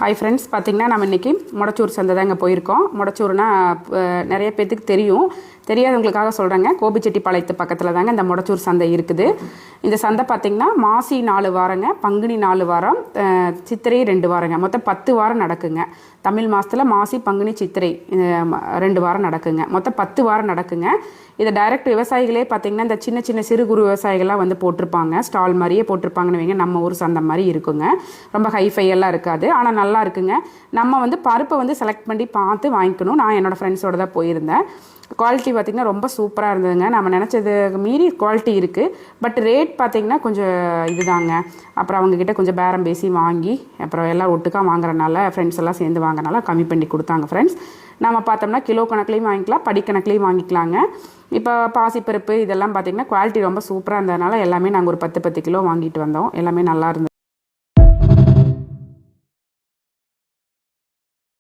Hi friends, பார்த்திங்கன்னா நம்ம இன்றைக்கி மொடச்சூர் சந்தை தாங்க போயிருக்கோம். மொடச்சூர்னா நிறைய பேர்த்துக்கு தெரியும், தெரியாதவங்களுக்காக சொல்கிறேங்க. கோபிச்செட்டிப்பாளையத்து பக்கத்தில் தாங்க இந்த மொடச்சூர் சந்தை இருக்குது. இந்த சந்தை பார்த்திங்கன்னா மாசி 4 வாரங்க, பங்குனி 4 வாரம், சித்திரை 2 வாரங்க, மொத்தம் 10 வாரம் நடக்குங்க. தமிழ் மாதத்தில் மாசி, பங்குனி, சித்திரை 2 வாரம் நடக்குங்க. மொத்தம் 10 வாரம் நடக்குங்க. இதை டைரக்ட் விவசாயிகளே பார்த்திங்கன்னா இந்த சின்ன சின்ன சிறு குறு விவசாயிகள்லாம் வந்து போட்டிருப்பாங்க, ஸ்டால் மாதிரியே போட்டிருப்பாங்கன்னு வைங்க. நம்ம ஊர் சந்தை மாதிரி இருக்குங்க, ரொம்ப ஹைஃபையெல்லாம் இருக்காது, ஆனால் நல்லா இருக்குங்க. நம்ம வந்து பருப்பை வந்து செலக்ட் பண்ணி பார்த்து வாங்கிக்கணும். நான் என்னோடய ஃப்ரெண்ட்ஸோடு தான் போயிருந்தேன். குவாலிட்டி பார்த்திங்கன்னா ரொம்ப சூப்பராக இருந்ததுங்க. நம்ம நினச்சது மீறி குவாலிட்டி இருக்குது. பட் ரேட் பார்த்திங்கன்னா கொஞ்சம் இதுதாங்க. அப்புறம் அவங்கக்கிட்ட கொஞ்சம் பேரம் பேசி வாங்கி, அப்புறம் எல்லாம் ஒட்டுக்காக வாங்குறதுனால ஃப்ரெண்ட்ஸ் எல்லாம் சேர்ந்து வாங்கினால கம்மி பண்ணி கொடுத்தாங்க ஃப்ரெண்ட்ஸ். நம்ம பார்த்தோம்னா கிலோ கணக்குலேயும் வாங்கிக்கலாம், படிக்கணக்குலேயும் வாங்கிக்கலாங்க. இப்போ பாசிப்பருப்பு இதெல்லாம் பார்த்திங்கன்னா குவாலிட்டி ரொம்ப சூப்பராக இருந்ததுனால எல்லாமே நாங்கள் ஒரு 10 கிலோ வாங்கிட்டு வந்தோம். எல்லாமே நல்லா இருந்தது.